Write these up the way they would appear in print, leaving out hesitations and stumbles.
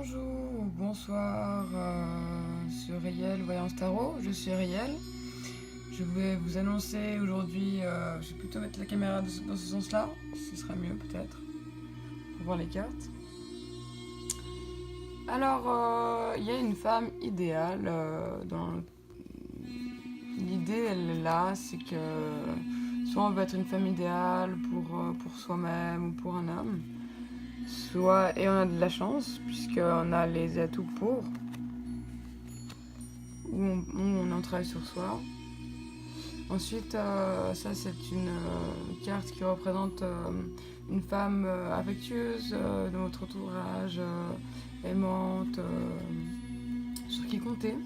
Bonjour ou bonsoir sur Riel Voyance Tarot, je suis Riel. Je vais vous annoncer aujourd'hui, je vais plutôt mettre la caméra dans ce sens-là, ce sera mieux peut-être, pour voir les cartes. Alors, il y a une femme idéale, l'idée elle est là, c'est que soit on veut être une femme idéale pour soi-même ou pour un homme, soit, et on a de la chance, puisqu'on a les atouts pour, où on en travaille sur soi. Ensuite, ça c'est une carte qui représente une femme affectueuse de votre entourage, aimante, sur qui compter.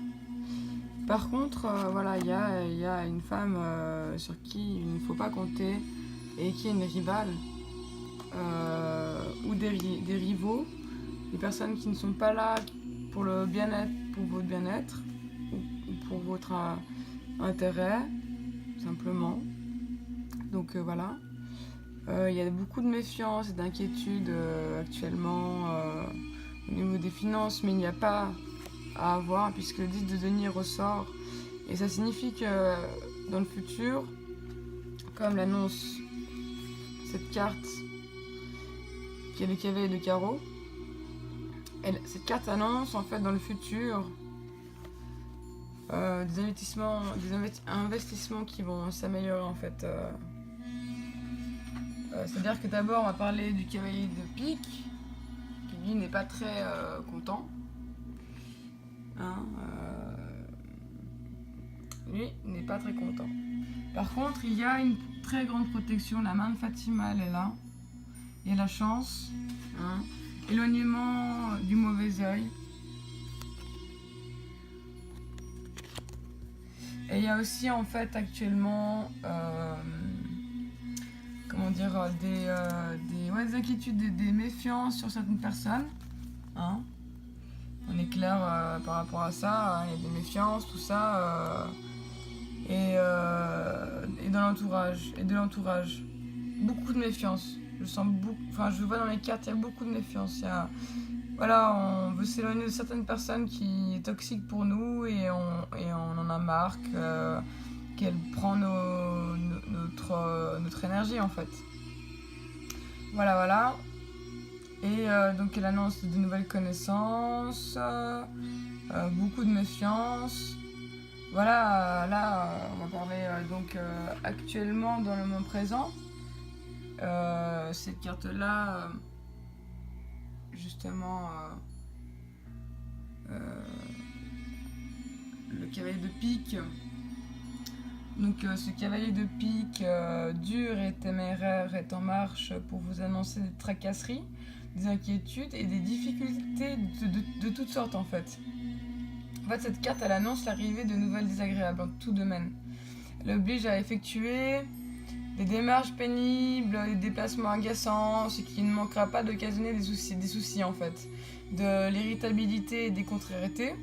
Par contre, voilà, il y a une femme sur qui il ne faut pas compter et qui est une rivale. Ou des rivaux, des personnes qui ne sont pas là pour le bien-être, pour votre bien-être ou pour votre intérêt, simplement. Donc voilà. Il y a beaucoup de méfiance et d'inquiétude actuellement au niveau des finances, mais il n'y a pas à avoir puisque le 10 de denier ressort et ça signifie que dans le futur, comme l'annonce cette carte qui est le cavalier de carreau. Cette carte annonce en fait dans le futur des investissements qui vont s'améliorer en fait. C'est-à-dire que d'abord on va parler du cavalier de pique qui lui n'est pas très content. Lui n'est pas très content. Par contre il y a une très grande protection, la main de Fatima elle est là. Il y a la chance, éloignement du mauvais œil. Et il y a aussi en fait actuellement des inquiétudes, des méfiances sur certaines personnes. On est clair par rapport à ça, il y a des méfiances, tout ça. Et dans l'entourage, et de l'entourage. Beaucoup de méfiance. Je vois dans les cartes, il y a beaucoup de méfiance. On veut s'éloigner de certaines personnes qui sont toxiques pour nous et on en a marre qu'elle prend notre énergie en fait. Voilà. Et donc elle annonce de nouvelles connaissances, beaucoup de méfiance. Voilà, là on va parler actuellement dans le moment présent. Cette carte-là, justement, le cavalier de pique. Donc ce cavalier de pique dur et téméraire est en marche pour vous annoncer des tracasseries, des inquiétudes et des difficultés de toutes sortes en fait. En fait, cette carte, elle annonce l'arrivée de nouvelles désagréables en tout domaine. Elle oblige à effectuer des démarches pénibles, des déplacements agaçants, ce qui ne manquera pas d'occasionner des soucis en fait, de l'irritabilité et des contrariétés.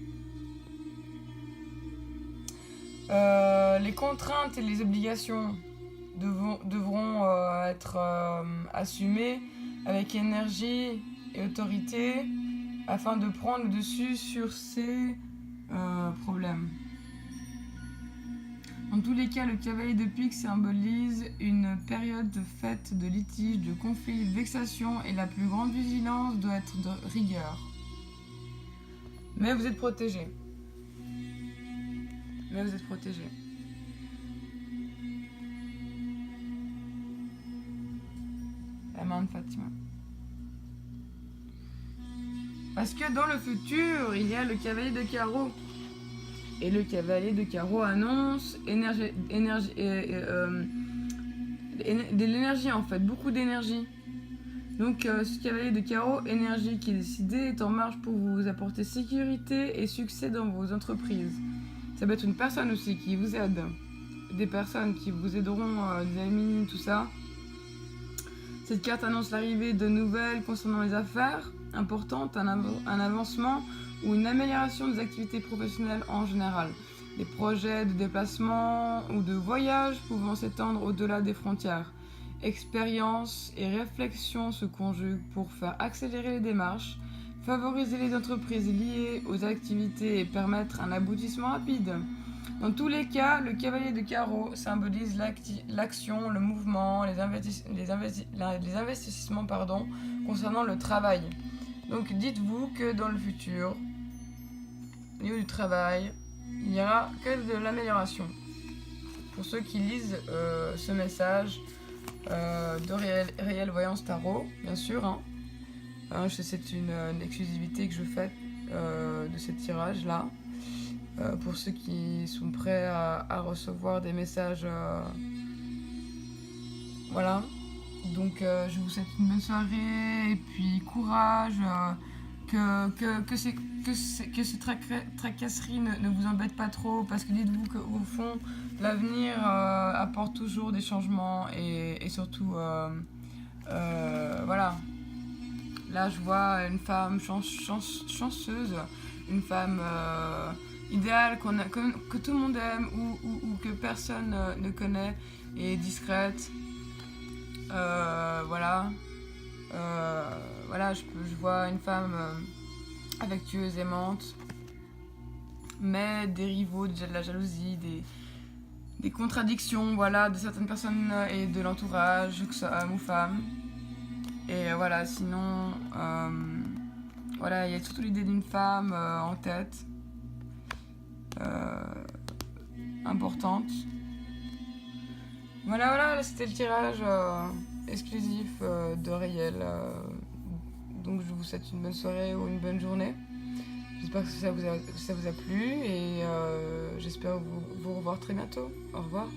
Les contraintes et les obligations devront être assumées avec énergie et autorité afin de prendre le dessus sur ces problèmes. Dans tous les cas, le cavalier de pique symbolise une période faite de litiges, de conflits, de vexations et la plus grande vigilance doit être de rigueur. Mais vous êtes protégés. La main de Fatima. Parce que dans le futur, il y a le cavalier de carreau. Et le cavalier de carreau annonce de l'énergie en fait, beaucoup d'énergie. Donc ce cavalier de carreau, énergie qui est décidé, est en marche pour vous apporter sécurité et succès dans vos entreprises. Ça peut être une personne aussi qui vous aide, des personnes qui vous aideront, des amis, tout ça. Cette carte annonce l'arrivée de nouvelles concernant les affaires importantes, un avancement ou une amélioration des activités professionnelles en général. Des projets de déplacement ou de voyage pouvant s'étendre au-delà des frontières. Expérience et réflexion se conjuguent pour faire accélérer les démarches, favoriser les entreprises liées aux activités et permettre un aboutissement rapide. Dans tous les cas, le cavalier de carreau symbolise l'action, le mouvement, les investissements concernant le travail. Donc dites-vous que dans le futur, au niveau du travail, il n'y aura que de l'amélioration. Pour ceux qui lisent ce message de Réelle Voyance Tarot, bien sûr, hein. C'est une exclusivité que je fais de ce tirage-là. Pour ceux qui sont prêts à recevoir des messages. Voilà. Donc je vous souhaite une bonne soirée et puis courage. Que ces tracasseries ne vous embêtent pas trop, parce que dites-vous qu'au fond, l'avenir apporte toujours des changements et surtout, voilà. Là, je vois une femme chanceuse, une femme idéale que tout le monde aime ou que personne ne connaît et discrète. Voilà. Voilà, je vois une femme affectueuse, aimante, mais des rivaux, déjà de la jalousie, des contradictions, voilà, de certaines personnes et de l'entourage, que ce soit homme ou femme. Et voilà, sinon, voilà, il y a surtout l'idée d'une femme en tête, importante. Voilà, c'était le tirage exclusif de Réelle. Donc je vous souhaite une bonne soirée ou une bonne journée. J'espère que ça vous a plu et j'espère vous revoir très bientôt. Au revoir.